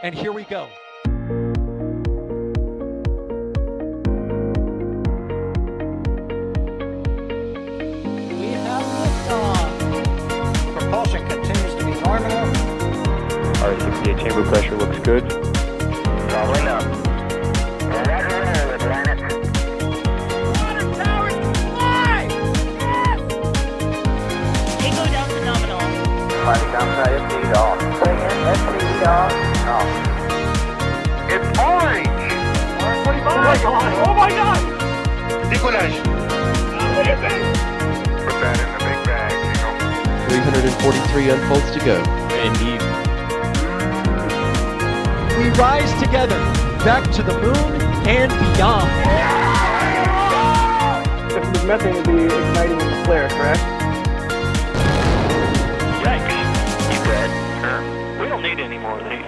And here we go. We have liftoff. Propulsion continues to be nominal. R68 chamber pressure looks good. Doubling up. Roger, Atlantis. Water towers fly! Yes! Tango down to nominal. Fighting downside FD off. Bring in FD off. Off. It's orange! 145! Oh my god! Oh my god! Decollage. Put that in the big bag, Eagle. 343 unfolds to go. Indeed. We rise together, back to the moon and beyond. If there's methane, would be igniting in the flare, correct? Yikes. You dead? We don't need any more of these.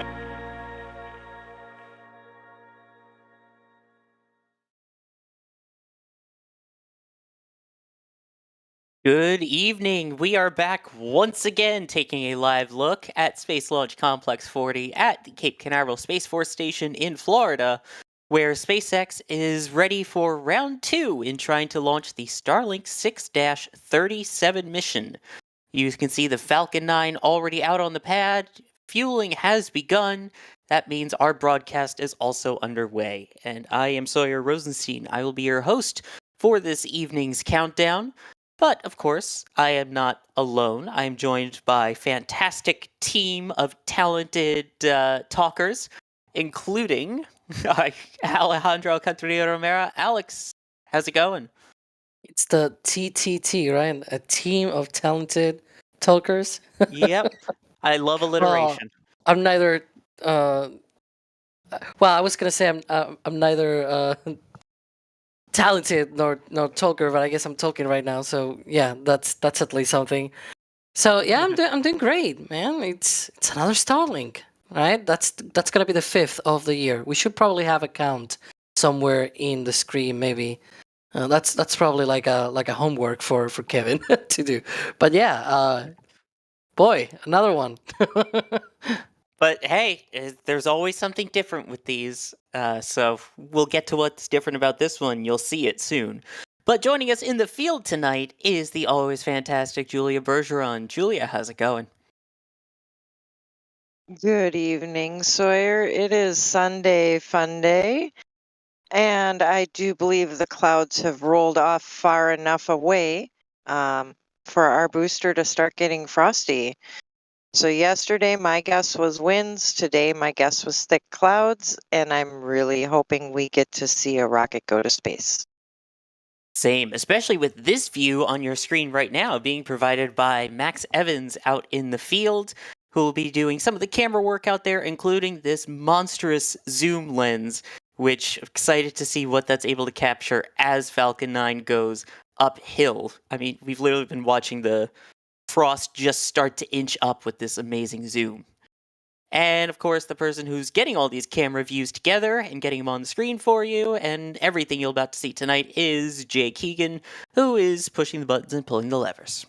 Good evening. We are back once again taking a live look at Space Launch Complex 40 at the Cape Canaveral Space Force Station in Florida, where SpaceX is ready for round 2 in trying to launch the Starlink 6-37 mission. You can see the Falcon 9 already out on the pad. Fueling has begun. That means our broadcast is also underway. And I am Sawyer Rosenstein. I will be your host for this evening's countdown. But, of course, I am not alone. I am joined by a fantastic team of talented talkers, including Alejandro Cantorilla-Romero. Alex, how's it going? It's the TTT, right? A team of talented talkers. Yep. I love alliteration. I'm neither. Well, I was gonna say I'm neither talented nor talker, but I guess I'm talking right now. So yeah, that's at least something. So yeah, I'm doing great, man. It's another Starlink, right? That's gonna be the 5th of the year. We should probably have a count somewhere in the screen, maybe. That's probably like a homework for Kevin to do. But yeah, boy, another one. But hey, there's always something different with these, so we'll get to what's different about this one. You'll see it soon. But joining us in the field tonight is the always fantastic Julia Bergeron. Julia, how's it going? Good evening, Sawyer. It is Sunday Fun Day, and I do believe the clouds have rolled off far enough away for our booster to start getting frosty. So yesterday my guess was winds, today my guess was thick clouds, and I'm really hoping we get to see a rocket go to space. Same, especially with this view on your screen right now being provided by Max Evans out in the field, who will be doing some of the camera work out there, including this monstrous zoom lens, which I'm excited to see what that's able to capture as Falcon 9 goes uphill. I mean, we've literally been watching the frost just start to inch up with this amazing zoom. And of course, the person who's getting all these camera views together and getting them on the screen for you and everything you're about to see tonight is Jay Keegan, who is pushing the buttons and pulling the levers.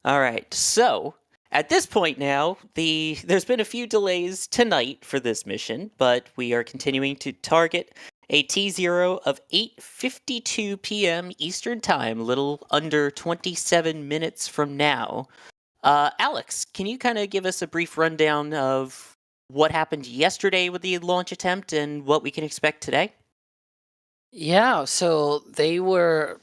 Alright, so at this point now, there's been a few delays tonight for this mission, but we are continuing to target a T0 of 8:52 p.m. Eastern Time, a little under 27 minutes from now. Alex, can you kind of give us a brief rundown of what happened yesterday with the launch attempt and what we can expect today? Yeah, so they were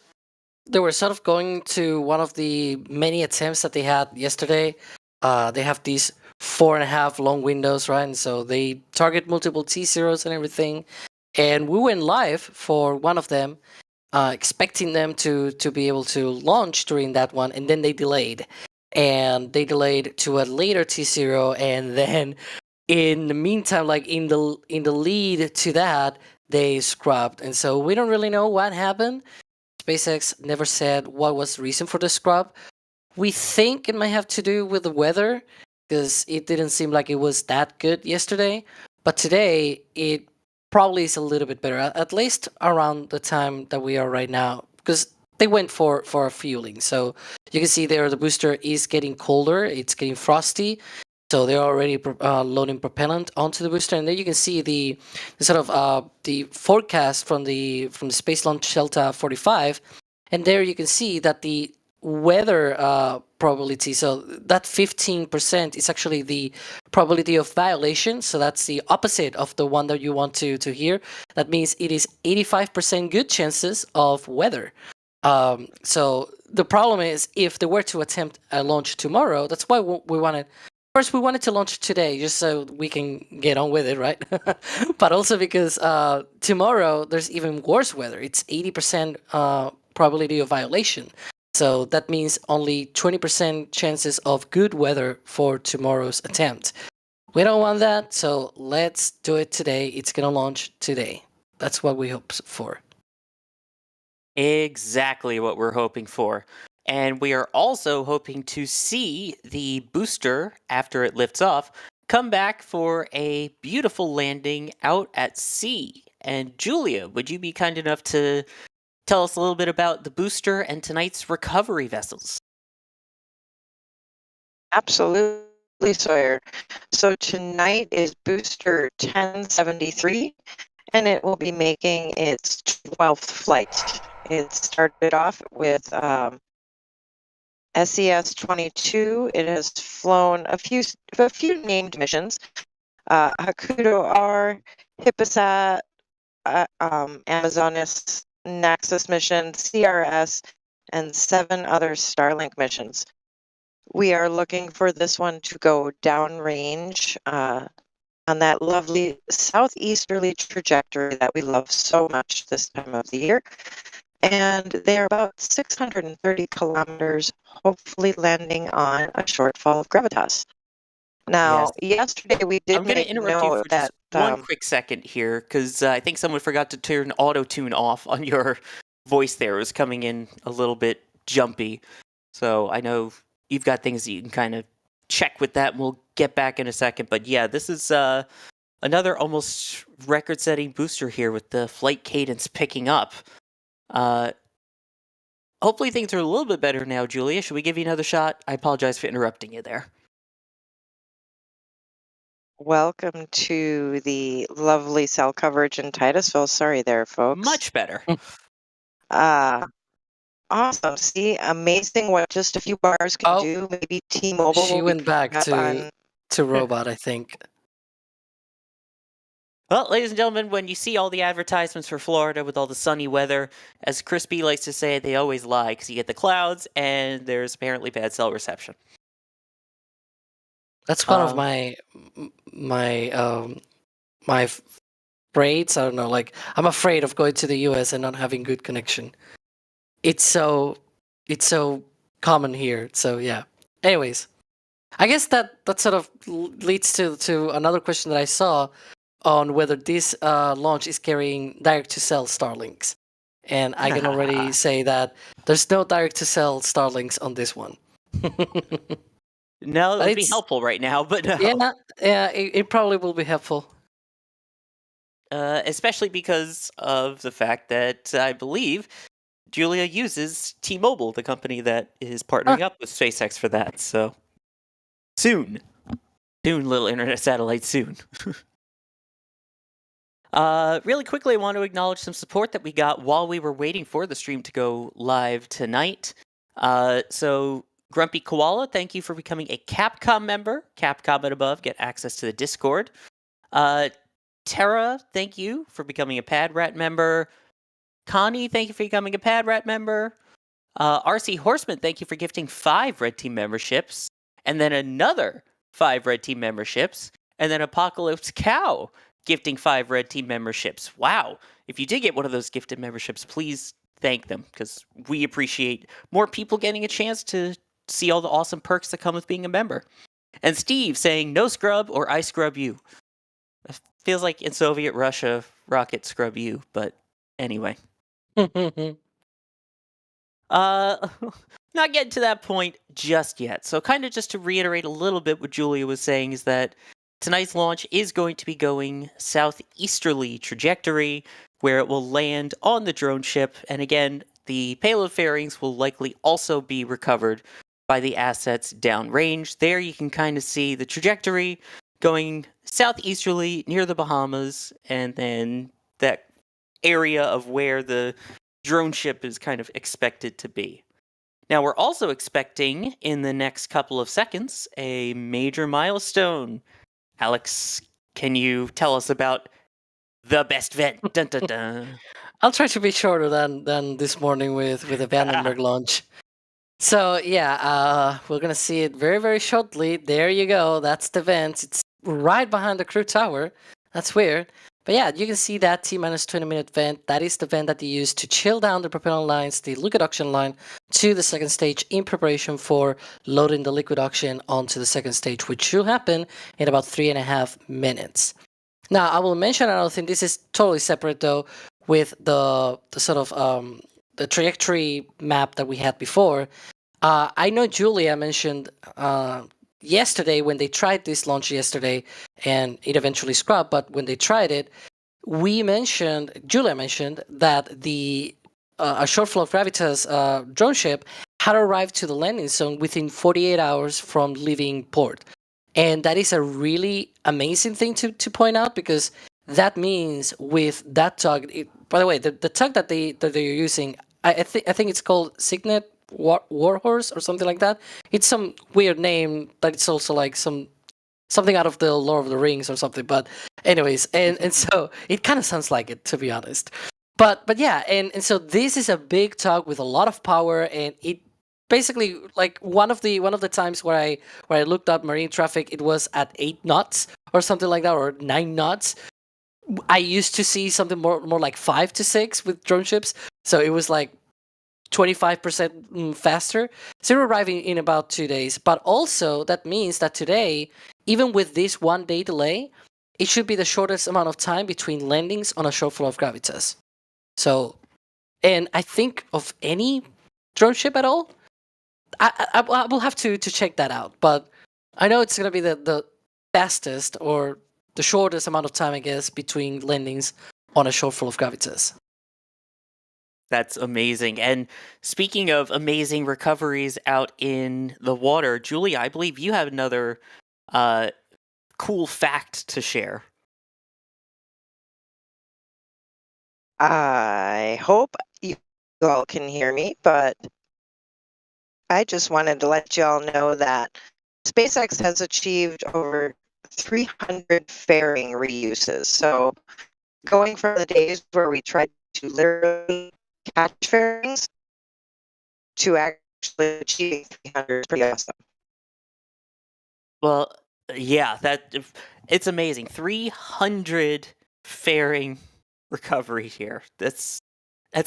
sort of going to one of the many attempts that they had yesterday. They have these 4.5 long windows, right? And so they target multiple T0s and everything. And we went live for one of them, expecting them to be able to launch during that one, and then they delayed. And they delayed to a later T0, and then in the meantime, like in the lead to that, they scrubbed. And so we don't really know what happened. SpaceX never said what was the reason for the scrub. We think it might have to do with the weather, because it didn't seem like it was that good yesterday. But today, it probably is a little bit better, at least around the time that we are right now, because they went for fueling. So you can see there the booster is getting colder, it's getting frosty. So they're already loading propellant onto the booster, and there you can see the sort of the forecast from the Space Launch Delta 45, and there you can see that the weather probability. So that 15% is actually the probability of violation. So that's the opposite of the one that you want to hear. That means it is 85% good chances of weather. So the problem is if they were to attempt a launch tomorrow, that's why we wanted. First, we wanted to launch today just so we can get on with it, right? But also because tomorrow there's even worse weather. It's 80% probability of violation. So that means only 20% chances of good weather for tomorrow's attempt. We don't want that, so let's do it today. It's going to launch today. That's what we hope for. Exactly what we're hoping for. And we are also hoping to see the booster, after it lifts off, come back for a beautiful landing out at sea. And Julia, would you be kind enough to tell us a little bit about the booster and tonight's recovery vessels? Absolutely, Sawyer. So tonight is booster 1073, and it will be making its 12th flight. It started off with SES-22. It has flown a few named missions: Hakuto R, Hipposat, Amazonas Nexus mission, CRS, and 7 other Starlink missions. We are looking for this one to go downrange on that lovely southeasterly trajectory that we love so much this time of the year. And they're about 630 kilometers, hopefully landing on a shortfall of Gravitas. Now, yesterday we did I'm going to make interrupt you note for that just one quick second here, because I think someone forgot to turn auto-tune off on your voice there. It was coming in a little bit jumpy. So I know you've got things that you can kind of check with that, and we'll get back in a second. But yeah, this is another almost record-setting booster here with the flight cadence picking up. Hopefully things are a little bit better now, Julia. Should we give you another shot? I apologize for interrupting you there. welcome to the lovely cell coverage in Titusville. Sorry there, folks. Much better. Awesome. See, amazing what just a few bars can do. Maybe T-Mobile She will went be back on... to robot, I think. Well, ladies and gentlemen, when you see all the advertisements for Florida with all the sunny weather, as Chris B likes to say, they always lie because you get the clouds and there's apparently bad cell reception. That's one of my afraids. I don't know. Like, I'm afraid of going to the US and not having good connection. It's so common here. So yeah. Anyways, I guess that sort of leads to another question that I saw on whether this launch is carrying direct-to-cell Starlinks. And I can already say that there's no direct-to-cell Starlinks on this one. No, that would be helpful right now, but no. Yeah, it probably will be helpful. Especially because of the fact that I believe Julia uses T-Mobile, the company that is partnering up with SpaceX for that. So soon, little internet satellite soon. Really quickly, I want to acknowledge some support that we got while we were waiting for the stream to go live tonight. So Grumpy Koala, thank you for becoming a Capcom member. Capcom and above get access to the Discord. Tara, thank you for becoming a Pad Rat member. Connie, thank you for becoming a Pad Rat member. RC Horseman, thank you for gifting 5 Red Team memberships. And then another 5 Red Team memberships. And then Apocalypse Cow gifting 5 Red Team memberships. Wow. If you did get one of those gifted memberships, please thank them, because we appreciate more people getting a chance to see all the awesome perks that come with being a member. And Steve saying, no scrub or I scrub you. It feels like in Soviet Russia, rocket scrub you, but anyway. Not getting to that point just yet. So kind of just to reiterate a little bit what Julia was saying is that tonight's launch is going to be going southeasterly trajectory, where it will land on the drone ship. And again, the payload fairings will likely also be recovered by the assets downrange. There you can kind of see the trajectory going southeasterly near the Bahamas, and then that area of where the drone ship is kind of expected to be. Now, we're also expecting in the next couple of seconds a major milestone. Alex, can you tell us about the best vent? Dun, dun, dun. I'll try to be shorter than this morning with the Vandenberg launch. So yeah, we're gonna see it very, very shortly. There you go. That's the vent. It's right behind the crew tower. That's weird. But yeah, you can see that T-minus 20-minute vent. That is the vent that they use to chill down the propellant lines, the liquid oxygen line, to the second stage in preparation for loading the liquid oxygen onto the second stage, which should happen in about 3.5 minutes. Now, I will mention another thing. This is totally separate though, with the sort of the trajectory map that we had before. I know Julia mentioned yesterday when they tried this launch yesterday, and it eventually scrubbed. But when they tried it, Julia mentioned that the a Shortfall of Gravitas drone ship had arrived to the landing zone within 48 hours from leaving port, and that is a really amazing thing to point out, because that means with that tug. By the way, the tug that they're using, I think it's called Signet Warhorse or something like that. It's some weird name, but it's also like something out of the Lord of the Rings or something. But anyways, and so it kind of sounds like it, to be honest. But yeah, and so this is a big tug with a lot of power, and it basically, like, one of the times where I looked up marine traffic, it was at 8 knots or something like that, or 9 knots. I used to see something more like 5 to 6 with drone ships, so it was like 25% faster. So we're arriving in about 2 days. But also that means that today, even with this 1 day delay, it should be the shortest amount of time between landings on a Shortfall of Gravitas. So, and I think of any drone ship at all, I will have to check that out. But I know it's going to be the fastest or the shortest amount of time, I guess, between landings on a Shortfall of Gravitas. That's amazing. And speaking of amazing recoveries out in the water, Julia, I believe you have another cool fact to share. I hope you all can hear me, but I just wanted to let you all know that SpaceX has achieved over 300 fairing reuses. So going from the days where we tried to literally catch fairings to actually achieving 300 is pretty awesome. Well, yeah, it's amazing. 300 fairing recovery here. That's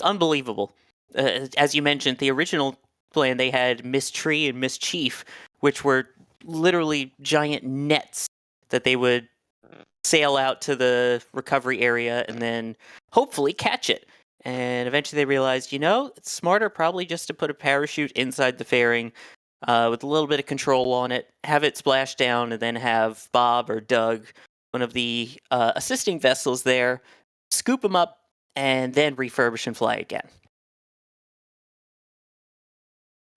unbelievable. As you mentioned, the original plan, they had Miss Tree and Miss Chief, which were literally giant nets that they would sail out to the recovery area and then hopefully catch it. And eventually they realized, it's smarter probably just to put a parachute inside the fairing with a little bit of control on it, have it splash down, and then have Bob or Doug, one of the assisting vessels there, scoop them up and then refurbish and fly again.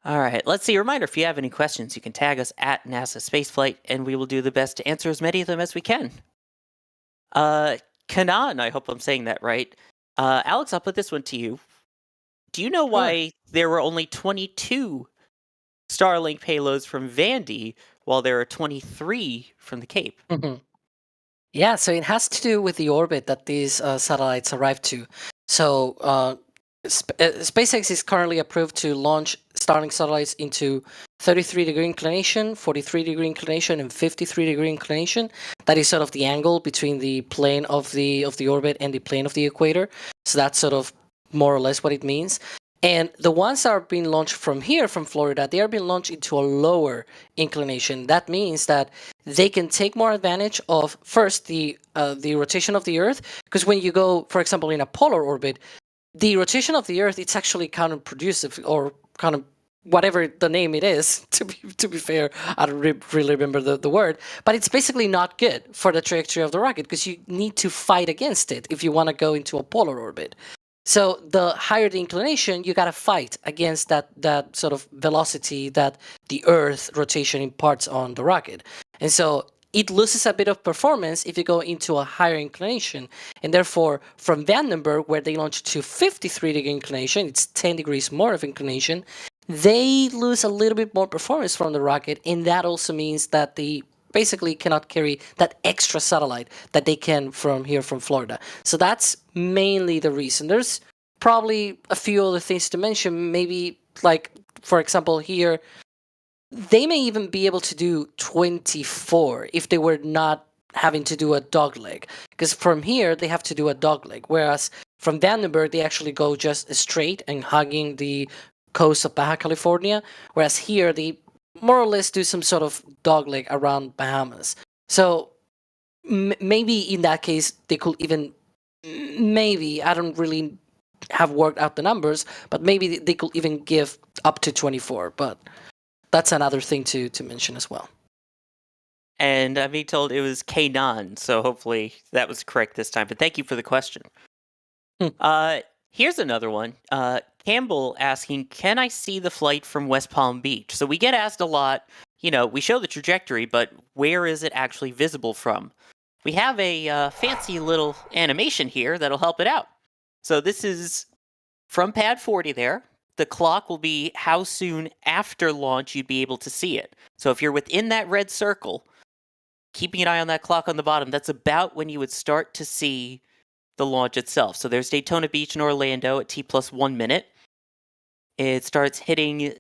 All right, let's see. A reminder, if you have any questions, you can tag us at NASA Spaceflight, and we will do the best to answer as many of them as we can. Kanan, I hope I'm saying that right. Alex, I'll put this one to you. Do you know why there were only 22 Starlink payloads from Vandy while there are 23 from the Cape? Mm-hmm. Yeah, so it has to do with the orbit that these satellites arrive to. So SpaceX is currently approved to launch Starlink satellites into 33-degree inclination, 43-degree inclination, and 53-degree inclination. That is sort of the angle between the plane of the orbit and the plane of the equator. So that's sort of more or less what it means. And the ones that are being launched from here, from Florida, they are being launched into a lower inclination. That means that they can take more advantage of, first, the rotation of the Earth. Because when you go, for example, in a polar orbit, the rotation of the Earth, it's actually counterproductive, or kind of whatever the name it is, to be fair. I don't really remember the word. But it's basically not good for the trajectory of the rocket, because you need to fight against it if you want to go into a polar orbit. So the higher the inclination, you got to fight against that sort of velocity that the Earth rotation imparts on the rocket. And so it loses a bit of performance if you go into a higher inclination. And therefore, from Vandenberg, where they launched to 53-degree inclination, it's 10 degrees more of inclination, they lose a little bit more performance from the rocket. And that also means that they basically cannot carry that extra satellite that they can from here from Florida. So that's mainly the reason. There's probably a few other things to mention. Maybe, like, for example, here, they may even be able to do 24 if they were not having to do a dogleg. Because from here, they have to do a dogleg. Whereas from Vandenberg, they actually go just straight and hugging the coast of Baja California. Whereas here, they more or less do some sort of dogleg around Bahamas. So maybe in that case, they could even, maybe, I don't really have worked out the numbers, but maybe they could even give up to 24. But that's another thing to mention as well. And I'm being told it was K9, so hopefully that was correct this time. But thank you for the question. Here's another one. Campbell asking, can I see the flight from West Palm Beach? So we get asked a lot, we show the trajectory, but where is it actually visible from? We have a fancy little animation here that'll help it out. So this is from pad 40 there. The clock will be how soon after launch you'd be able to see it. So if you're within that red circle, keeping an eye on that clock on the bottom, that's about when you would start to see the launch itself. So there's Daytona Beach in Orlando at T+1 minute. It starts hitting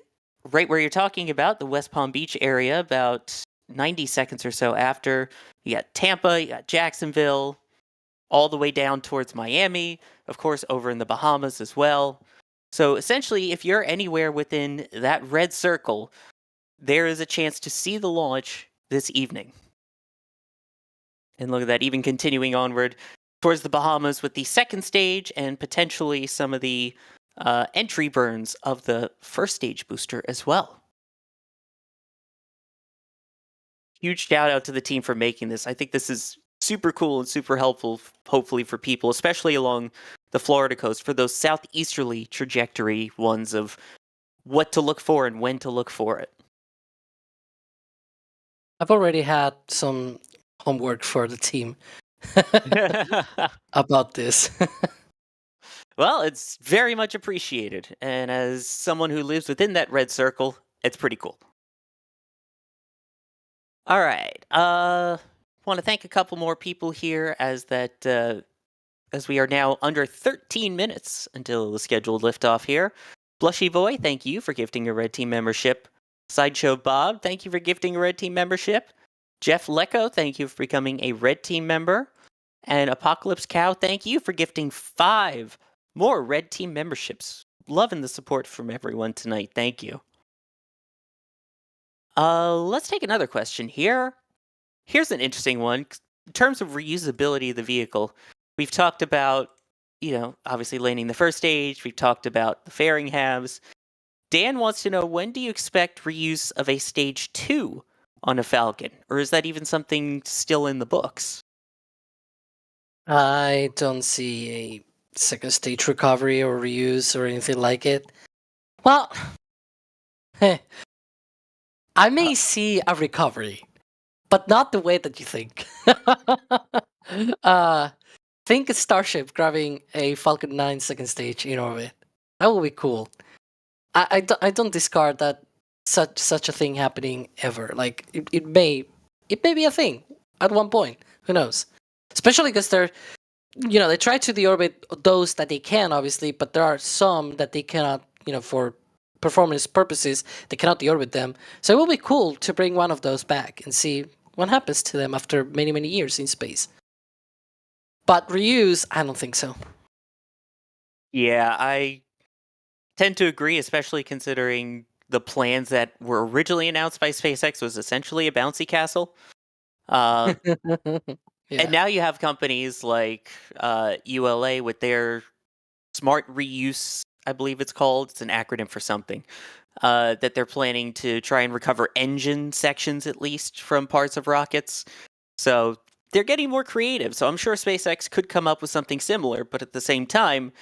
right where you're talking about, the West Palm Beach area, about 90 seconds or so after. You got Tampa, you got Jacksonville, all the way down towards Miami, of course, over in the Bahamas as well. So essentially, if you're anywhere within that red circle, there is a chance to see the launch this evening. And look at that, even continuing onward towards the Bahamas with the second stage and potentially some of the entry burns of the first stage booster as well. Huge shout out to the team for making this. I think this is super cool and super helpful, hopefully, for people, especially along the Florida coast, for those southeasterly trajectory ones of what to look for and when to look for it. I've already had some homework for the team about this. Well, it's very much appreciated. And as someone who lives within that red circle, it's pretty cool. All right. Want to thank a couple more people here as we are now under 13 minutes until the scheduled liftoff here. Blushy Boy, thank you for gifting a Red Team membership. Sideshow Bob, thank you for gifting a Red Team membership. Jeff Lecco, thank you for becoming a Red Team member. And Apocalypse Cow, thank you for gifting 5 more Red Team memberships. Loving the support from everyone tonight. Thank you. Let's take another question here. Here's an interesting one. In terms of reusability of the vehicle, we've talked about, obviously landing the first stage. We've talked about the fairing halves. Dan wants to know, when do you expect reuse of a stage 2 on a Falcon? Or is that even something still in the books? I don't see a second stage recovery or reuse or anything like it. Well, I may see a recovery, but not the way that you think. Think of Starship grabbing a Falcon 9 second stage in orbit. That would be cool. I don't discard that such a thing happening ever. Like it may be a thing at one point. Who knows? Especially because they try to deorbit those that they can, obviously, but there are some that they cannot, for performance purposes, they cannot deorbit them. So it will be cool to bring one of those back and see what happens to them after many, many years in space. But reuse, I don't think so. Yeah, I tend to agree, especially considering the plans that were originally announced by SpaceX was essentially a bouncy castle. Yeah. And now you have companies like ULA with their smart reuse, I believe it's called. It's an acronym for something. That they're planning to try and recover engine sections, at least, from parts of rockets. So they're getting more creative. So I'm sure SpaceX could come up with something similar, but at the same time,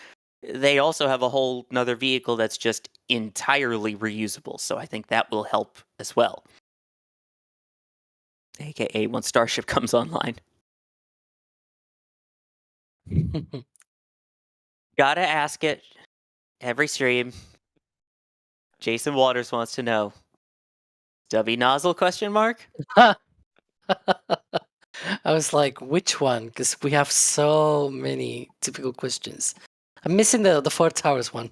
they also have a whole nother vehicle that's just entirely reusable, so I think that will help as well. AKA when Starship comes online. Gotta ask it every stream. Jason Waters wants to know. Stubby nozzle question mark? I was like, which one? Because we have so many typical questions. I'm missing the Four Towers one.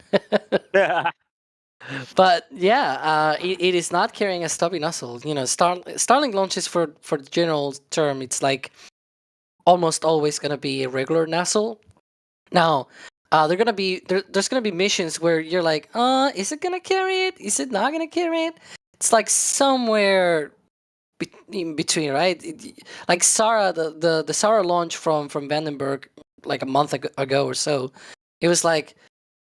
But yeah, it is not carrying a stubby nozzle. You know, Starlink launches for the general term. It's like almost always gonna be a regular nozzle. Now, there's gonna be missions where you're like, is it gonna carry it? Is it not gonna carry it? It's like somewhere in between, right? Like Sarah, the Sarah launch from Vandenberg like a month ago or so, it was like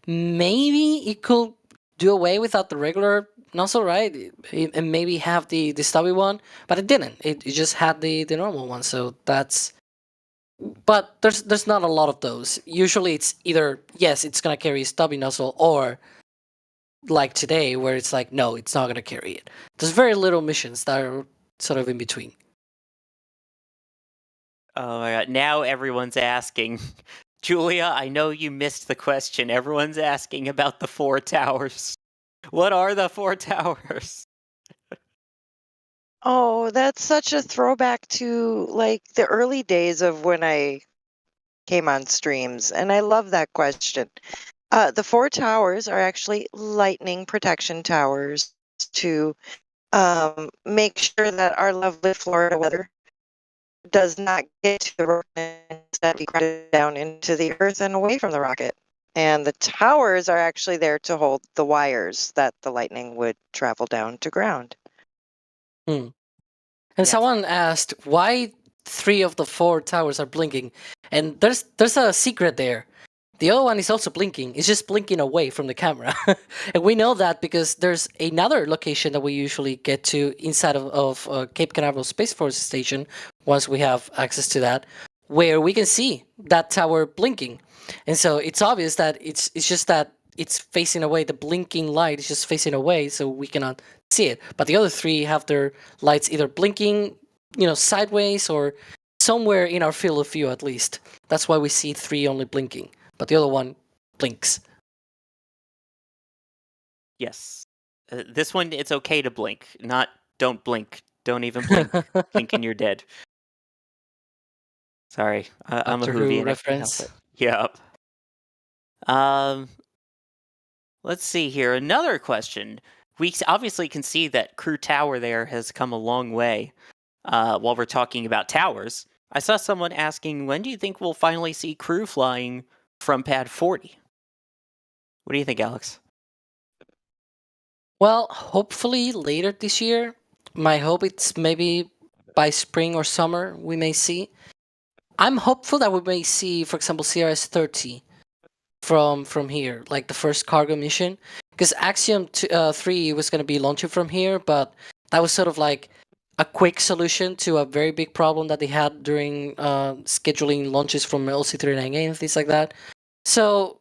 maybe it could do away without the regular nozzle, right? And maybe have the stubby one, but it didn't. It just had the normal one. So that's. But there's not a lot of those. Usually it's either yes, it's gonna carry a stubby nozzle, or like today where it's like no, it's not gonna carry it. There's very little missions that are sort of in between. Oh my god, now everyone's asking. Julia, I know you missed the question. Everyone's asking about the Four Towers. What are the Four Towers? Oh, that's such a throwback to like the early days of when I came on streams, and I love that question. The Four Towers are actually lightning protection towers to make sure that our lovely Florida weather does not get to the rocket that be crashed down into the earth and away from the rocket. And the towers are actually there to hold the wires that the lightning would travel down to ground. And Yes. someone asked why 3 of the 4 towers are blinking, and there's a secret there. The other one is also blinking. It's just blinking away from the camera, and we know that because there's another location that we usually get to inside of Cape Canaveral Space Force Station once we have access to that, where we can see that tower blinking, and so it's obvious that it's just that it's facing away. The blinking light is just facing away, so we cannot see it. But the other 3 have their lights either blinking, sideways or somewhere in our field of view at least. That's why we see 3 only blinking, but the other one blinks. Yes. This one, it's okay to blink. Not don't blink. Don't even blink. Blinking, you're dead. Sorry, I'm a Doctor Who Whovian. I can't help reference. it. Yep. Let's see here. Another question. We obviously can see that Crew Tower there has come a long way. While we're talking about towers, I saw someone asking, when do you think we'll finally see crew flying from Pad 40? What do you think, Alex? Well, hopefully later this year. My hope it's maybe by spring or summer we may see. I'm hopeful that we may see, for example, CRS-30 from here, like the first cargo mission, because Axiom 3 was going to be launching from here, but that was sort of like a quick solution to a very big problem that they had during scheduling launches from LC-39A and things like that. So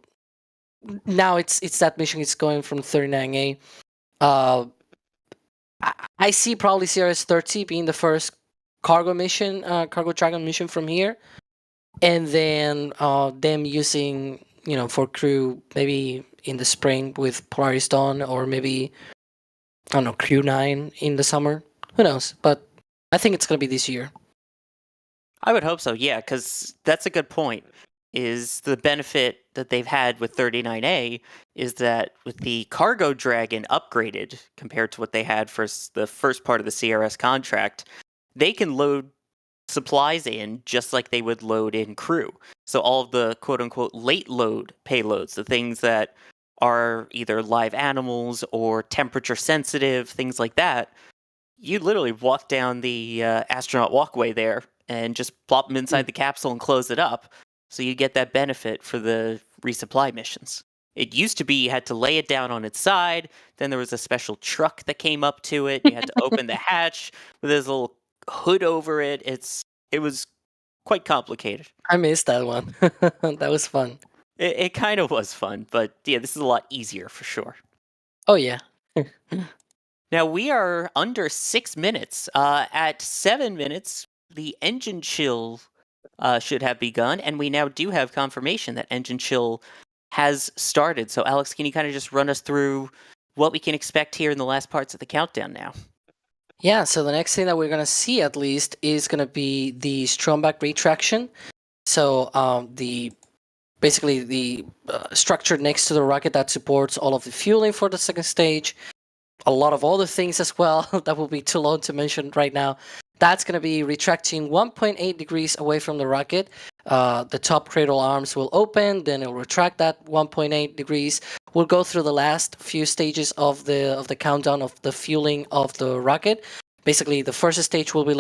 now it's that mission is going from 39A. I see probably CRS-30 being the first cargo mission, cargo dragon mission from here, and then them using, for crew maybe in the spring with Polaris Dawn, or maybe, I don't know, Crew 9 in the summer. Who knows? But I think it's going to be this year. I would hope so, yeah, because that's a good point. Is the benefit that they've had with 39A is that with the Cargo Dragon upgraded compared to what they had for the first part of the CRS contract, they can load supplies in just like they would load in crew. So all of the quote-unquote late load payloads, the things that are either live animals or temperature sensitive, things like that, you literally walk down the astronaut walkway there and just plop them inside the capsule and close it up. So you get that benefit for the resupply missions. It used to be you had to lay it down on its side, then there was a special truck that came up to it, you had to open the hatch with this little hood over it. It was quite complicated. I missed that one. That was fun. It kind of was fun, but yeah, this is a lot easier for sure. Oh yeah. Now we are under 6 minutes. At 7 minutes, the engine chill should have begun, and we now do have confirmation that engine chill has started. So, Alex, can you kind of just run us through what we can expect here in the last parts of the countdown now? Yeah, so the next thing that we're gonna see at least is gonna be the stromback retraction. So basically the structure next to the rocket that supports all of the fueling for the second stage, a lot of other things as well that will be too long to mention right now. That's going to be retracting 1.8 degrees away from the rocket. The top cradle arms will open, then it'll retract that 1.8 degrees. We'll go through the last few stages of the countdown of the fueling of the rocket. Basically, the first stage will be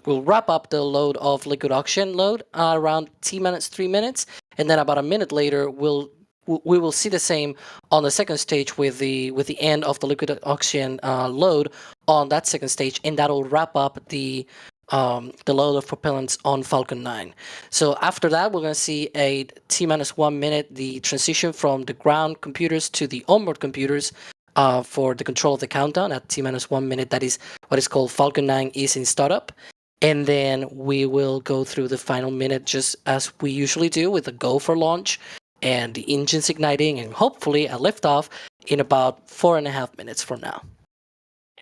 will wrap up the load of liquid oxygen load around T-3 minutes, and then about a minute later we will see the same on the second stage with the end of the liquid oxygen load on that second stage, and that'll wrap up the load of propellants on Falcon 9. So after that, we're going to see a T-1 minute, the transition from the ground computers to the onboard computers for the control of the countdown at T-1 minute. That is what is called Falcon 9 is in startup. And then we will go through the final minute just as we usually do with the go for launch and the engines igniting and hopefully a liftoff in about 4.5 minutes from now.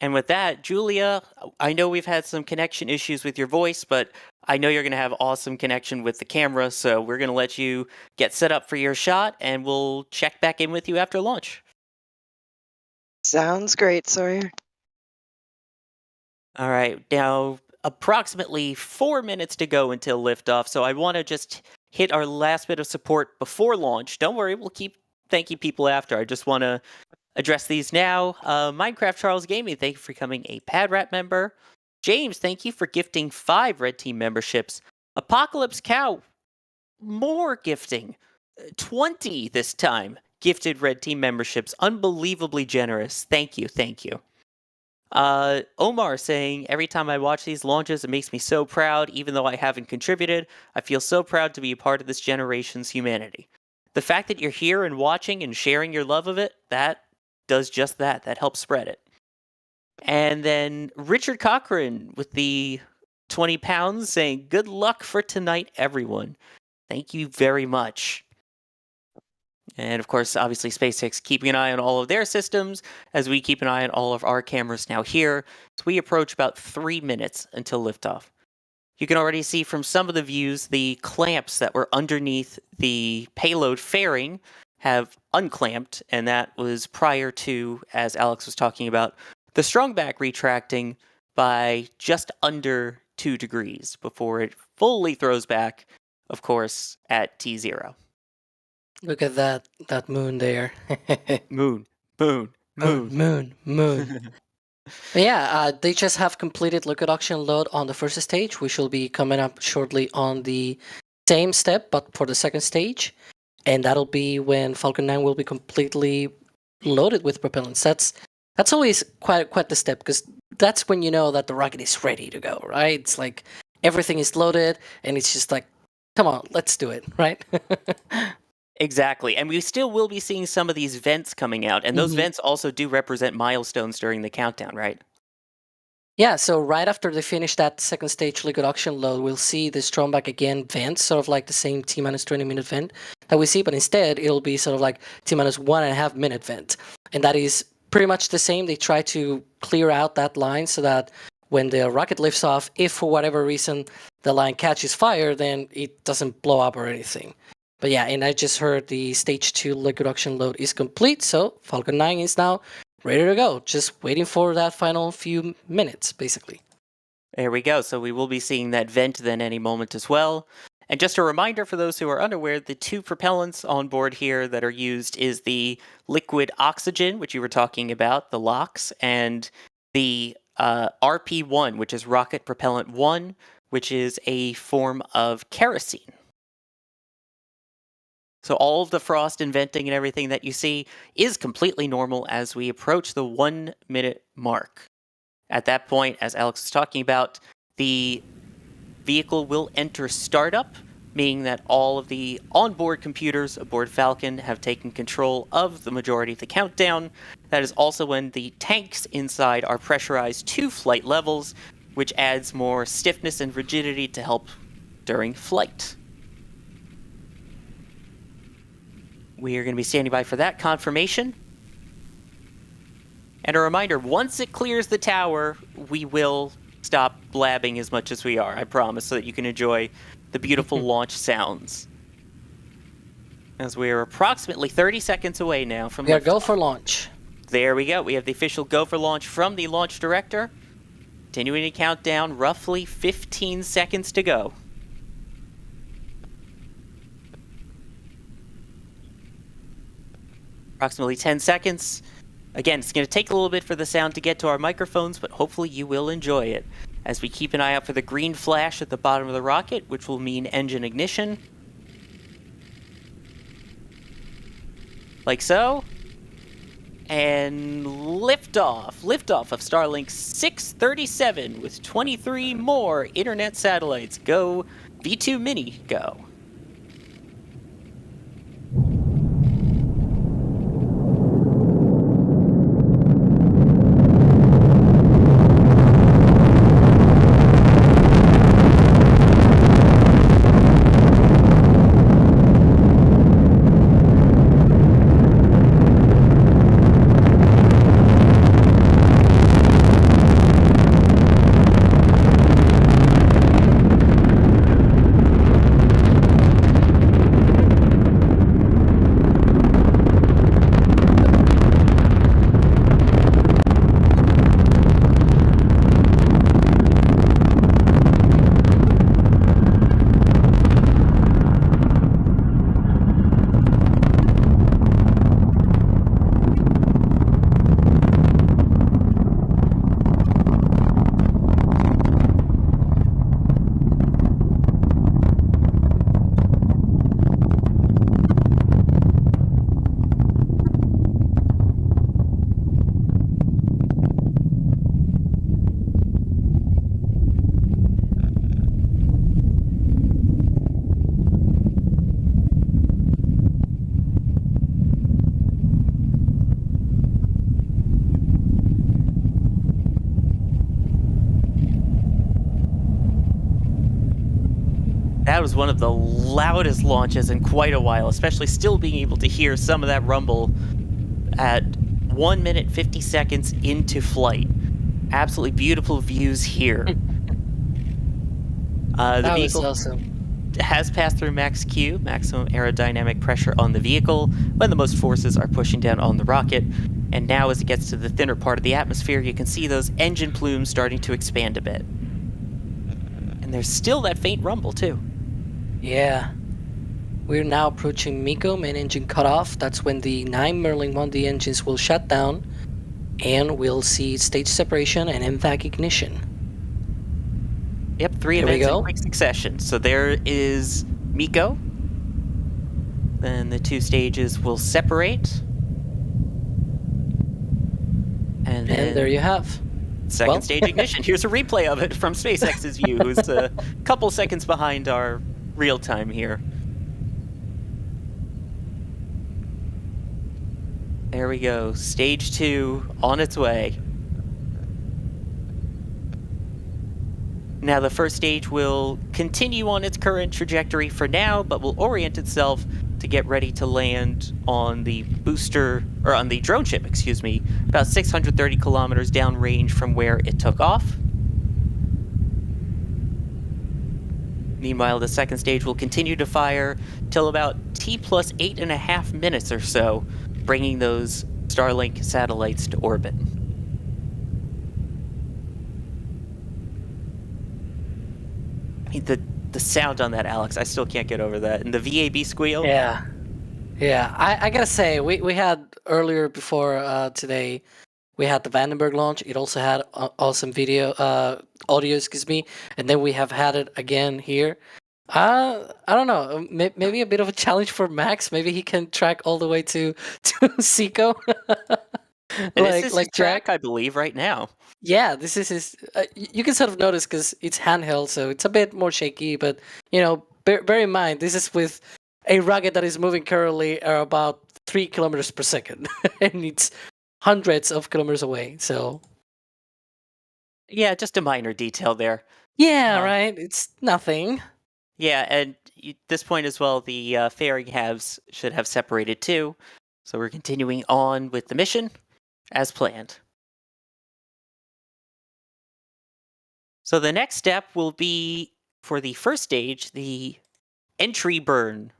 And with that, Julia, I know we've had some connection issues with your voice, but I know you're going to have awesome connection with the camera, so we're going to let you get set up for your shot, and we'll check back in with you after launch. Sounds great, Sawyer. All right, now approximately 4 minutes to go until liftoff, so I want to just hit our last bit of support before launch. Don't worry, we'll keep thanking people after. I just want to address these now. Minecraft Charles Gaming, thank you for becoming a PadRat member. James, thank you for gifting 5 Red Team memberships. Apocalypse Cow, more gifting. 20 this time gifted Red Team memberships. Unbelievably generous. Thank you, thank you. Omar saying, every time I watch these launches, it makes me so proud. Even though I haven't contributed, I feel so proud to be a part of this generation's humanity. The fact that you're here and watching and sharing your love of it, that does just that. That helps spread it. And then Richard Cochran with the 20 pounds saying, good luck for tonight, everyone. Thank you very much. And of course, obviously, SpaceX keeping an eye on all of their systems as we keep an eye on all of our cameras now here. So we approach about 3 minutes until liftoff. You can already see from some of the views the clamps that were underneath the payload fairing have unclamped, and that was prior to, as Alex was talking about, the strongback retracting by just under 2 degrees before it fully throws back, of course, at T0. Look at that moon there. Moon. But yeah, they just have completed liquid oxygen load on the first stage. We shall be coming up shortly on the same step, but for the second stage. And that'll be when Falcon 9 will be completely loaded with propellants. That's always quite the step, because that's when you know that the rocket is ready to go, right? It's like everything is loaded, and it's just like, come on, let's do it, right? Exactly. And we still will be seeing some of these vents coming out. And those vents also do represent milestones during the countdown, right? Yeah, so right after they finish that second stage liquid oxygen load, we'll see the stromback again vent, sort of like the same T-20 minute vent that we see, but instead it'll be sort of like T-1.5 minute vent. And that is pretty much the same. They try to clear out that line so that when the rocket lifts off, if for whatever reason the line catches fire, then it doesn't blow up or anything. But yeah, and I just heard the stage 2 liquid oxygen load is complete, so Falcon 9 is now ready to go. Just waiting for that final few minutes, basically. There we go. So we will be seeing that vent then any moment as well. And just a reminder for those who are unaware, the 2 propellants on board here that are used is the liquid oxygen, which you were talking about, the LOX, and the RP1, which is rocket propellant 1, which is a form of kerosene. So all of the frost and venting and everything that you see is completely normal as we approach the 1 minute mark. At that point, as Alex was talking about, the vehicle will enter startup meaning that all of the onboard computers aboard Falcon have taken control of the majority of the countdown. That is also when the tanks inside are pressurized to flight levels, which adds more stiffness and rigidity to help during flight. We are going to be standing by for that confirmation. And a reminder, once it clears the tower, we will stop blabbing as much as we are, I promise, so that you can enjoy the beautiful launch sounds. As we are approximately 30 seconds away now from We are liftoff. go for launch. There we go. We have the official go for launch from the launch director. Continuing to count down, roughly 15 seconds to go. Approximately 10 seconds. Again, it's going to take a little bit for the sound to get to our microphones, but hopefully you will enjoy it as we keep an eye out for the green flash at the bottom of the rocket, which will mean engine ignition. Like so. And liftoff. Liftoff of Starlink 637 with 23 more internet satellites. Go V2 Mini, go. That was one of the loudest launches in quite a while, especially still being able to hear some of that rumble at 1 minute 50 seconds into flight. Absolutely beautiful views here. The That was vehicle awesome. has passed through max Q, maximum aerodynamic pressure on the vehicle, when the most forces are pushing down on the rocket. And now as it gets to the thinner part of the atmosphere, you can see those engine plumes starting to expand a bit. And there's still that faint rumble too. Yeah. We're now approaching MECO, main engine cutoff. That's when the 9 Merlin 1D engines will shut down, and we'll see stage separation and MVAC ignition. Yep, 3 Here we events in go. quick succession. So there is MECO. Then the 2 stages will separate. And then And there you have. second well. stage ignition. Here's a replay of it from SpaceX's view, who's a couple seconds behind our real time here. There we go. Stage 2 on its way. Now the first stage will continue on its current trajectory for now, but will orient itself to get ready to land on the booster, or on the drone ship, excuse me, about 630 kilometers downrange from where it took off. Meanwhile, the second stage will continue to fire till about T plus 8.5 minutes or so, bringing those Starlink satellites to orbit. I mean, the sound on that, Alex, I still can't get over that. And the VAB squeal. Yeah. I gotta say, we had earlier before today, we had the Vandenberg launch. It also had awesome audio, excuse me. And then we have had it again here. I don't know. Maybe a bit of a challenge for Max. Maybe he can track all the way to Seco. This is his Jack. track, I believe, right now. Yeah, this is his. You can sort of notice because it's handheld, so it's a bit more shaky. But bear in mind, this is with a rocket that is moving currently at about 3 kilometers per second, and it's hundreds of kilometers away. So Yeah, just a minor detail there. yeah, Uh, right. It's nothing. Yeah, and at this point as well, the fairing halves should have separated too. So we're continuing on with the mission as planned. So the next step will be for the first stage, the entry burn.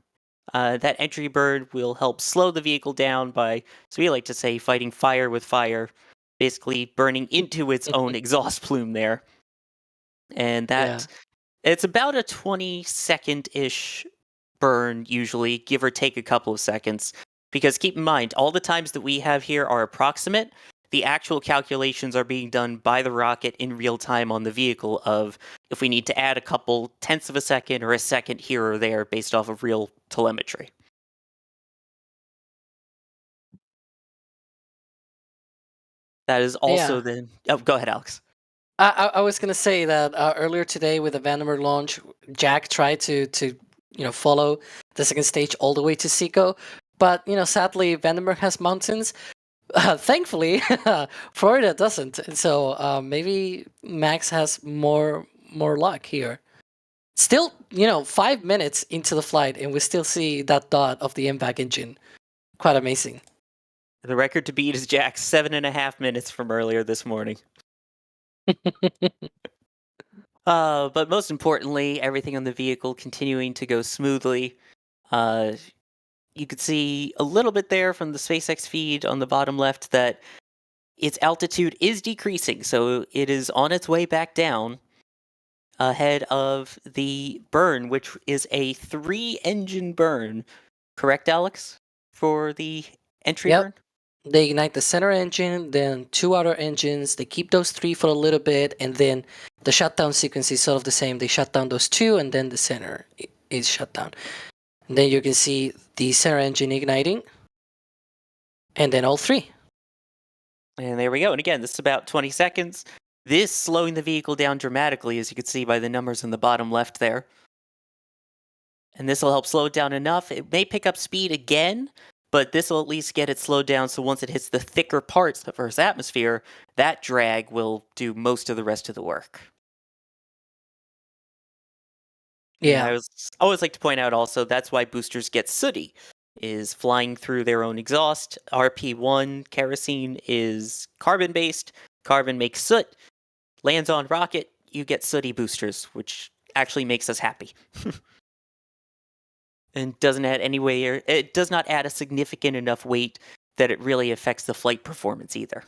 That entry burn will help slow the vehicle down by, so we like to say, fighting fire with fire, basically burning into its own exhaust plume there. And that it's about a 20-second-ish burn usually, give or take a couple of seconds. Because keep in mind, all the times that we have here are approximate. The actual calculations are being done by the rocket in real time on the vehicle of if we need to add a couple tenths of a second or a second here or there based off of real telemetry. That is also then... Oh, go ahead, Alex. I was gonna say that earlier today with the Vandenberg launch, Jack tried to follow the second stage all the way to Seco, but sadly Vandenberg has mountains. Thankfully, Florida doesn't. So maybe Max has more luck here. Still, 5 minutes into the flight, and we still see that dot of the MVAC engine. Quite amazing. The record to beat is Jack's 7.5 minutes from earlier this morning. But most importantly, everything on the vehicle continuing to go smoothly. You could see a little bit there from the SpaceX feed on the bottom left that its altitude is decreasing, so it is on its way back down ahead of the burn, which is a 3-engine burn. Correct, Alex? For the entry burn? They ignite the center engine, then 2 other engines. They keep those 3 for a little bit, and then the shutdown sequence is sort of the same. They shut down those 2, and then the center is shut down. And then you can see the center engine igniting, and then all 3. And there we go. And again, this is about 20 seconds. This slowing the vehicle down dramatically, as you can see by the numbers in the bottom left there. And this will help slow it down enough. It may pick up speed again, but this will at least get it slowed down, so once it hits the thicker parts of Earth's atmosphere, that drag will do most of the rest of the work. Yeah. And I always like to point out also, that's why boosters get sooty, is flying through their own exhaust. RP1 kerosene is carbon-based. Carbon makes soot. Lands on rocket, you get sooty boosters, which actually makes us happy. And doesn't add it does not add a significant enough weight that it really affects the flight performance either.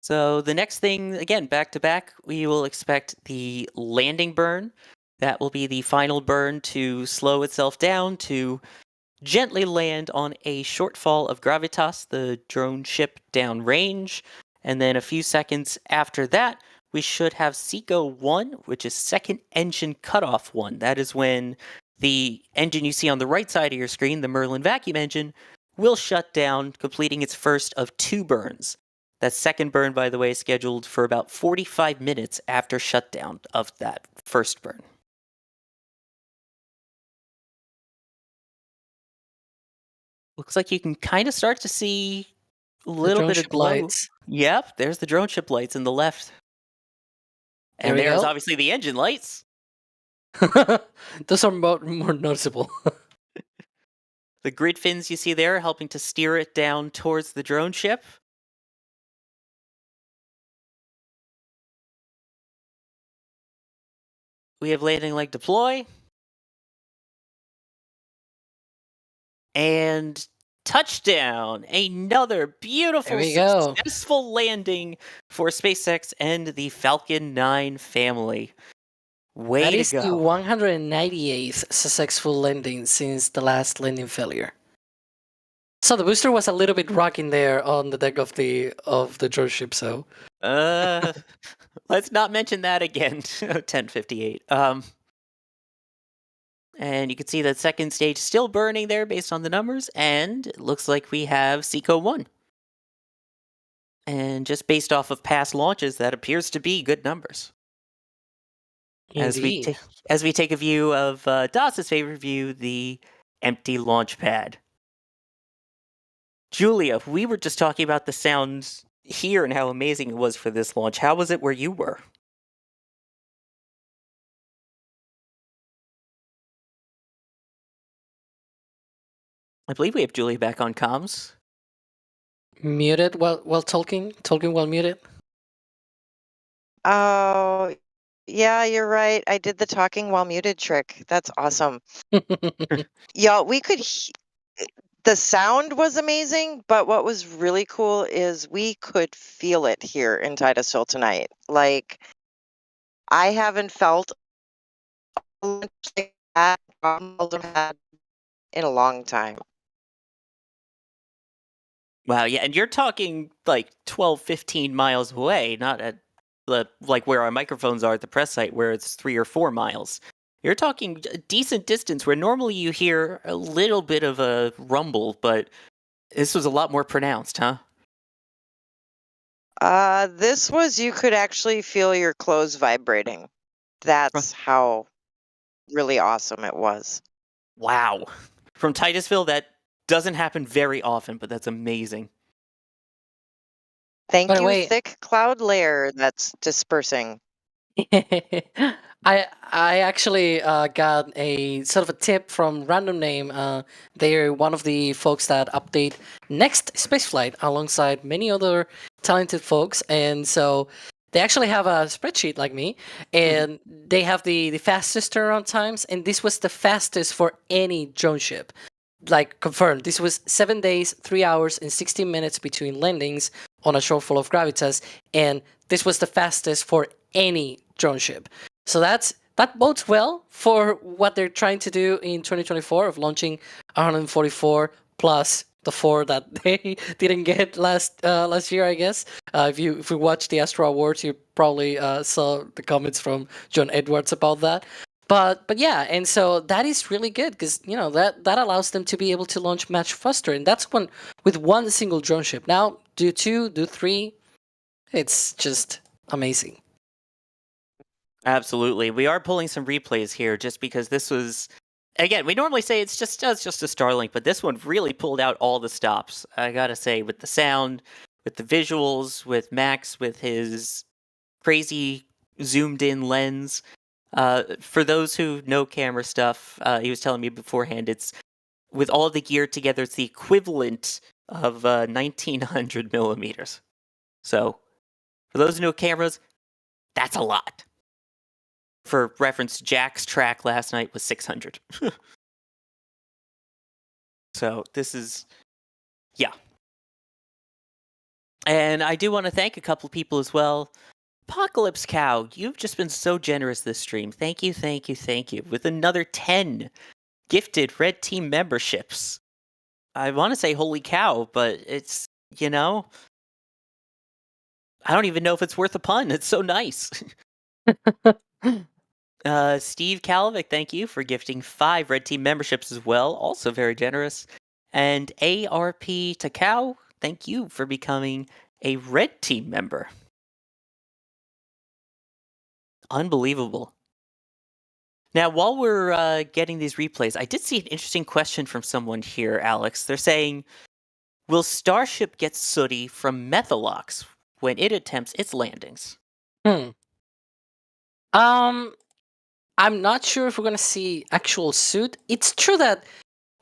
So the next thing, again, back to back, we will expect the landing burn. That will be the final burn to slow itself down to gently land on a shortfall of Gravitas, the drone ship downrange. And then a few seconds after that, we should have SECO 1, which is second engine cutoff 1. That is when the engine you see on the right side of your screen, the Merlin vacuum engine, will shut down, completing its first of 2 burns. That second burn, by the way, is scheduled for about 45 minutes after shutdown of that first burn. Looks like you can kind of start to see a little bit of glow. Lights. Yep, there's the drone ship lights in the left. And there's obviously the engine lights. Those are more noticeable. The grid fins you see there helping to steer it down towards the drone ship. We have landing leg deploy. And touchdown! Another beautiful, successful landing for SpaceX and the Falcon 9 family. Way to go. That is the 198th successful landing since the last landing failure. So the booster was a little bit rocking there on the deck of the Droneship, so... Let's not mention that again. 1058. And you can see that second stage still burning there based on the numbers, and it looks like we have SECO 1. And just based off of past launches, that appears to be good numbers. Indeed. As we take a view of Das's favorite view, the empty launch pad. Julia, we were just talking about the sounds here and how amazing it was for this launch. How was it where you were? I believe we have Julia back on comms. Muted while talking while muted. Oh, yeah, you're right. I did the talking while muted trick. That's awesome. Y'all, the sound was amazing, but what was really cool is we could feel it here in Titusville tonight. Like, I haven't felt a launch like that in a long time. Wow, yeah, and you're talking like 12, 15 miles away, not at like where our microphones are at the press site, where it's 3 or 4 miles. You're talking a decent distance where normally you hear a little bit of a rumble, but this was a lot more pronounced, huh? This was you could actually feel your clothes vibrating. That's how really awesome it was. Wow. From Titusville, that doesn't happen very often, but that's amazing. Thank By the you, way- thick cloud layer that's dispersing. I actually got a sort of a tip from Random Name. They're one of the folks that update next spaceflight alongside many other talented folks, and so they actually have a spreadsheet like me, and they have the fastest turnaround times, and this was the fastest for any drone ship. Like confirmed, this was 7 days, 3 hours, and 16 minutes between landings on a Shortfall of Gravitas, and this was the fastest for any drone ship. So that bodes well for what they're trying to do in 2024 of launching 144 plus the 4 that they didn't get last year, I guess. If you watched the Astro Awards, you probably saw the comments from John Edwards about that. But yeah, and so that is really good because that allows them to be able to launch much faster, and that's with one single drone ship. Now do 2, do 3, it's just amazing. Absolutely. We are pulling some replays here just because this was, again, we normally say it's just a Starlink, but this one really pulled out all the stops. I gotta say, with the sound, with the visuals, with Max, with his crazy zoomed in lens. For those who know camera stuff, he was telling me beforehand, it's with all the gear together, it's the equivalent of 1900 millimeters. So, for those who know cameras, that's a lot. For reference, Jack's track last night was 600. So this is, yeah. And I do want to thank a couple of people as well. Apocalypse Cow, you've just been so generous this stream. Thank you, thank you, thank you. With another 10 gifted Red Team memberships. I want to say holy cow, but it's, I don't even know if it's worth a pun. It's so nice. Steve Kalovic, thank you for gifting 5 Red Team memberships as well. Also very generous. And ARP Takao, thank you for becoming a Red Team member. Unbelievable. Now, while we're getting these replays, I did see an interesting question from someone here, Alex. They're saying, will Starship get sooty from Methalox when it attempts its landings? I'm not sure if we're gonna see actual soot. It's true that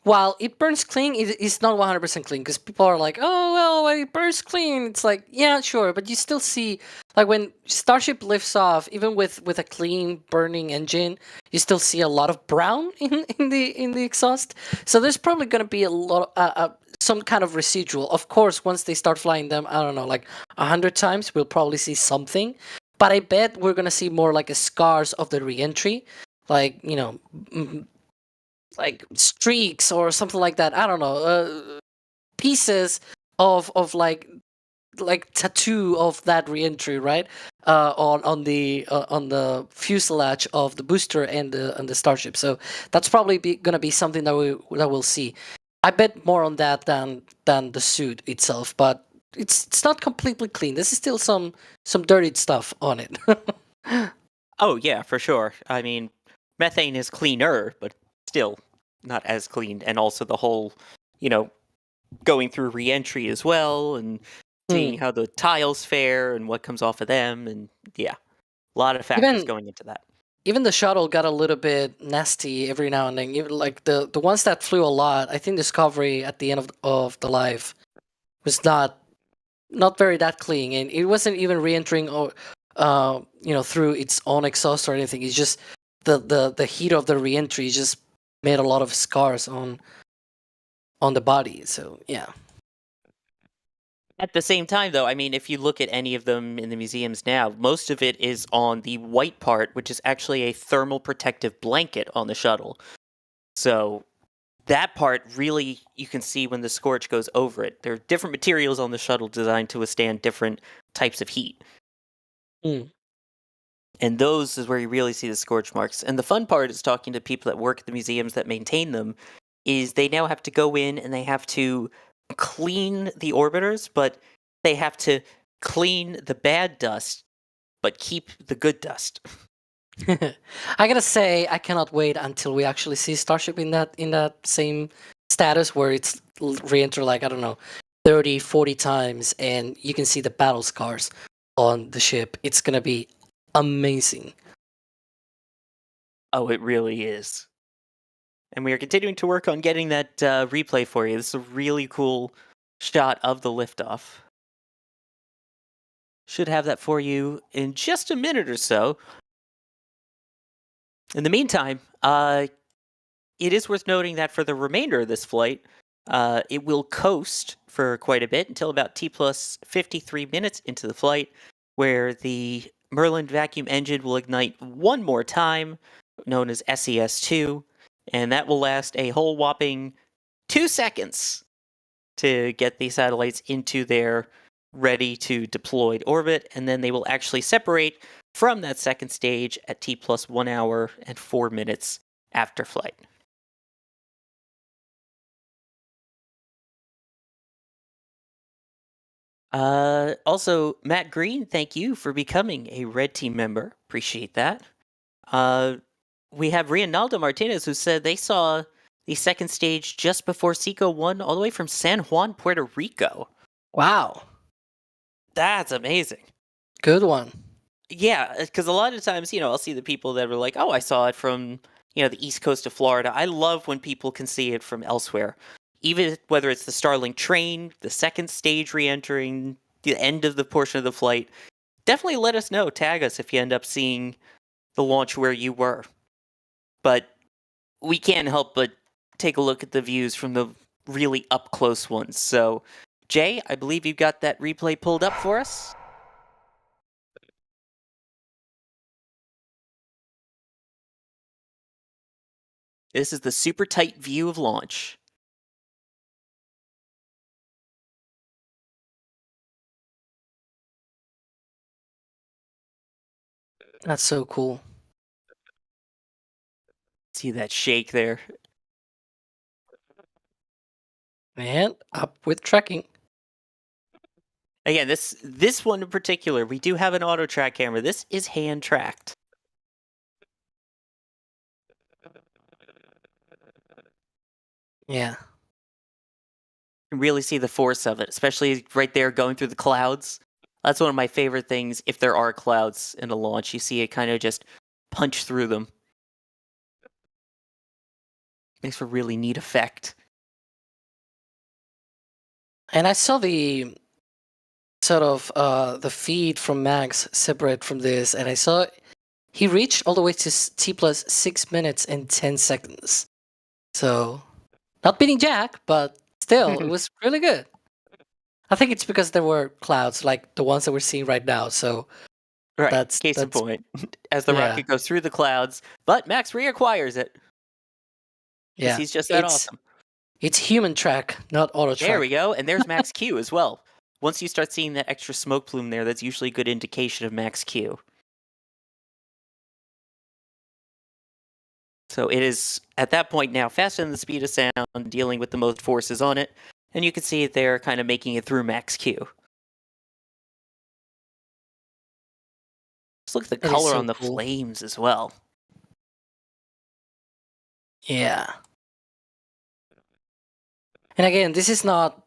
while it burns clean, it's not 100% clean because people are like, oh well, it burns clean. It's like, yeah, sure, but you still see, like when Starship lifts off, even with a clean burning engine, you still see a lot of brown in the exhaust. So there's probably gonna be a lot some kind of residual. Of course, once they start flying them, I don't know, like 100 times, we'll probably see something. But I bet we're gonna see more like a scars of the reentry, like like streaks or something like that. I don't know, pieces of like tattoo of that reentry, right? On the fuselage of the booster and the Starship. So that's probably gonna be something that we'll see. I bet more on that than the suit itself, but it's not completely clean. There's still some dirty stuff on it. Oh yeah, for sure. I mean, methane is cleaner, but still not as clean. And also the whole, going through re-entry as well, and seeing how the tiles fare and what comes off of them, and yeah, a lot of factors going into that. Even the shuttle got a little bit nasty every now and then. Even like the ones that flew a lot, I think Discovery at the end of the life was not very that clean, and it wasn't even re-entering or through its own exhaust or anything. It's just the heat of the re-entry just made a lot of scars on the body. So yeah. At the same time, though, I mean, if you look at any of them in the museums now, most of it is on the white part, which is actually a thermal protective blanket on the shuttle. So that part really, you can see when the scorch goes over it. There are different materials on the shuttle designed to withstand different types of heat. Mm. And those is where you really see the scorch marks. And the fun part is talking to people that work at the museums that maintain them, is they now have to go in and they have to clean the orbiters, but they have to clean the bad dust, but keep the good dust. I gotta say, I cannot wait until we actually see Starship in that same status where it's re-enter like, I don't know, 30, 40 times, and you can see the battle scars on the ship. It's gonna be amazing. Oh, it really is. And we are continuing to work on getting that replay for you. This is a really cool shot of the liftoff. Should have that for you in just a minute or so. In the meantime, it is worth noting that for the remainder of this flight, it will coast for quite a bit until about T plus 53 minutes into the flight, where the Merlin vacuum engine will ignite one more time, known as SES-2, and that will last a whole whopping 2 seconds to get the satellites into their ready to deployed orbit, and then they will actually separate from that second stage at T plus 1 hour and 4 minutes after flight. Also, Matt Green, thank you for becoming a Red Team member. Appreciate that. We have Reinaldo Martinez, who said they saw the second stage just before SECO 1 all the way from San Juan, Puerto Rico. Wow. That's amazing. Good one. Yeah, because a lot of times, I'll see the people that were like, oh, I saw it from, the east coast of Florida. I love when people can see it from elsewhere. Even whether it's the Starlink train, the second stage re-entering, the end of the portion of the flight, definitely let us know. Tag us if you end up seeing the launch where you were. But we can't help but take a look at the views from the really up-close ones. So, Jay, I believe you've got that replay pulled up for us. This is the super tight view of launch. That's so cool. See that shake there? And up with tracking. Again, this one in particular, we do have an auto track camera. This is hand tracked. Yeah. You can really see the force of it, especially right there going through the clouds. That's one of my favorite things. If there are clouds in a launch, you see it kind of just punch through them. Makes for a really neat effect. And I saw the sort of the feed from Max separate from this, and I saw he reached all the way to T plus 6 minutes and 10 seconds. So, not beating Jack, but still, it was really good. I think it's because there were clouds like the ones that we're seeing right now. So, right, that's case in point. As the rocket goes through the clouds, but Max reacquires it. Yeah, he's just that awesome. It's human track, not auto track. There we go, and there's Max Q as well. Once you start seeing that extra smoke plume there, that's usually a good indication of Max Q. So it is, at that point now, faster than the speed of sound, dealing with the most forces on it. And you can see it there, kind of making it through Max Q. Just look at the That is color so on the cool. flames as well. Yeah. And again, this is not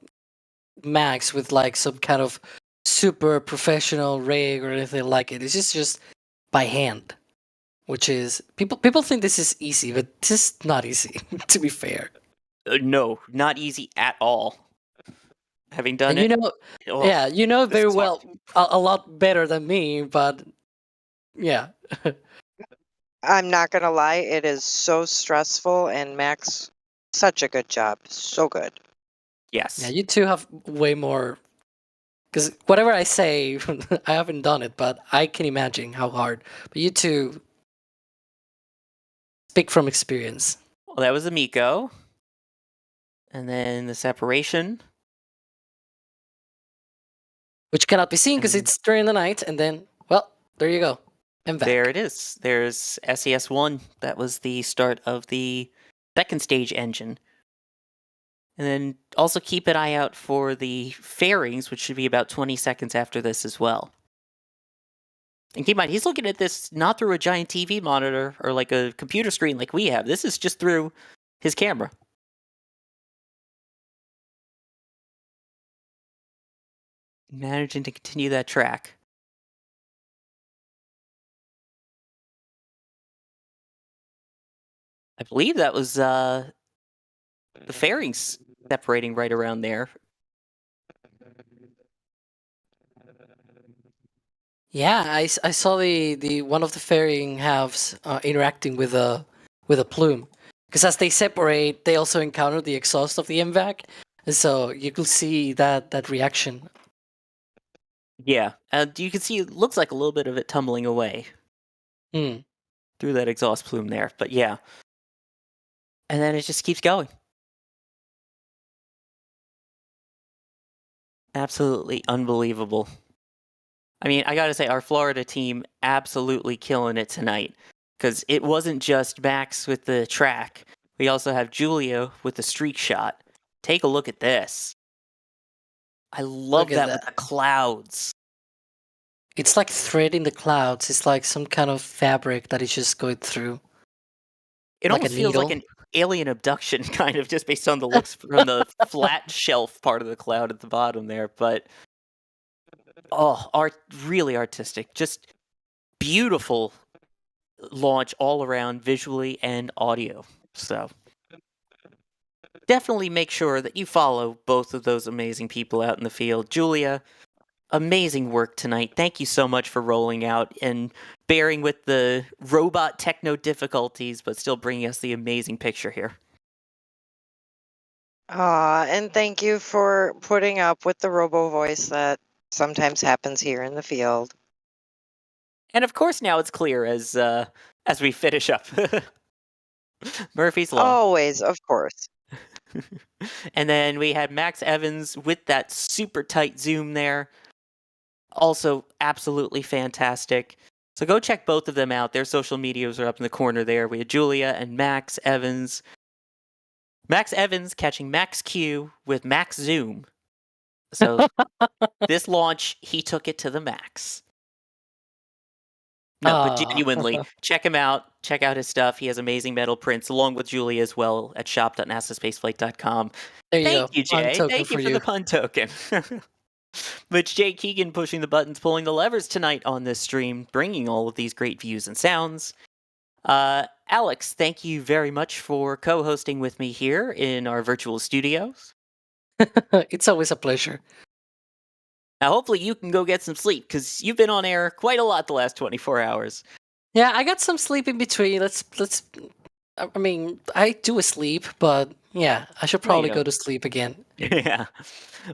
Max with like some kind of super professional rig or anything like it. This is just by hand, which is people think this is easy, but this is not easy. To be fair, No, not easy at all. Having done and it, yeah, you know this very is hard. well a lot better than me, but yeah. I'm not gonna lie, it is so stressful, and Max, such a good job, so good. Yes. Yeah, you two have way more. Because whatever I say, I haven't done it, but I can imagine how hard. But you two speak from experience. Well, that was a Miko. And then the separation. Which cannot be seen because And- it's during the night, and then, well, there you go. And back. There it is. There's SES-1. That was the start of the second stage engine. And then also keep an eye out for the fairings, which should be about 20 seconds after this as well. And keep in mind, he's looking at this not through a giant TV monitor or like a computer screen like we have. This is just through his camera. Managing to continue that track. I believe that was the fairings separating right around there. Yeah, I saw the one of the fairing halves interacting with a plume. Because as they separate, they also encounter the exhaust of the MVAC. And so you could see that reaction. Yeah, and you can see it looks like a little bit of it tumbling away Hmm. through that exhaust plume there. But yeah. And then it just keeps going. Absolutely unbelievable. I mean, I gotta say, our Florida team absolutely killing it tonight. Because it wasn't just Max with the track. We also have Julia with the streak shot. Take a look at this. I love Look at that with the clouds. It's like thread in the clouds. It's like some kind of fabric that is just going through. It Like a almost feels like needle. an alien abduction, kind of, just based on the looks from the flat shelf part of the cloud at the bottom there. But, really artistic. Just beautiful launch all around, visually and audio. So, definitely make sure that you follow both of those amazing people out in the field. Julia, amazing work tonight. Thank you so much for rolling out and bearing with the robot techno difficulties, but still bringing us the amazing picture here. And thank you for putting up with the robo voice that sometimes happens here in the field. And of course, now it's clear as we finish up. Murphy's Law. Always, of course. And then we had Max Evans with that super tight zoom there. Also absolutely fantastic. So go check both of them out. Their social medias are up in the corner there. We had Julia and Max Evans. Max Evans catching Max Q with Max Zoom. So this launch, he took it to the max. No, but genuinely, check him out. Check out his stuff. He has amazing metal prints, along with Julia as well, at shop.nasaspaceflight.com. There you Thank go. you, Jay. Token Thank you for for the pun token. But Jay Keegan pushing the buttons, pulling the levers tonight on this stream, bringing all of these great views and sounds. Alex, thank you very much for co-hosting with me here in our virtual studios. It's always a pleasure. Now, hopefully you can go get some sleep, because you've been on air quite a lot the last 24 hours. Yeah, I got some sleep in between. Let's. I mean, I do sleep, but yeah, I should probably go to sleep again. Yeah.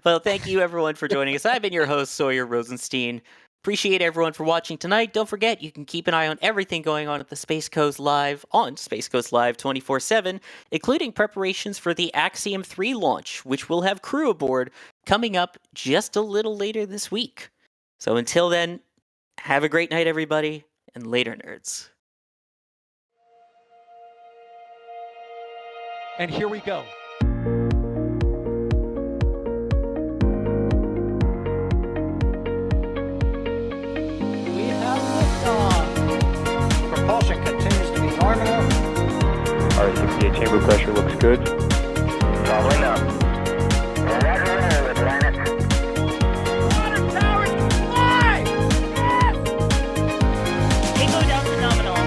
Well, thank you everyone for joining us. I've been your host, Sawyer Rosenstein. Appreciate everyone for watching tonight. Don't forget, you can keep an eye on everything going on at the Space Coast Live on Space Coast Live 24/7, including preparations for the Axiom 3 launch, which will have crew aboard coming up just a little later this week. So until then, have a great night, everybody, and later, nerds. And here we go. We have liftoff. pressure looks good. Doubling up. Roger with planet. Tango down to nominal.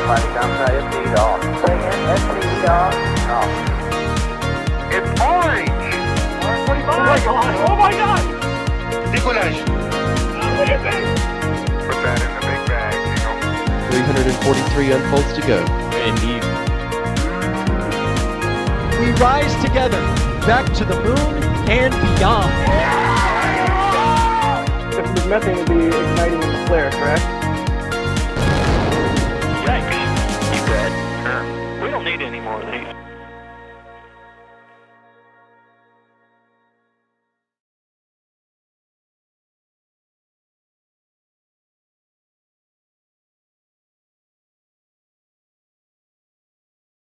Flight downside ST off. Say again, ST off. It's orange! Oh my god! Oh my god! Decollage. Put that in the big bag, Jingle. 343 unfolds to go. Indeed. We rise together, back to the moon and beyond. This methane will be igniting in the flare, correct? Yikes. You bet. Sure. We don't need any more of these.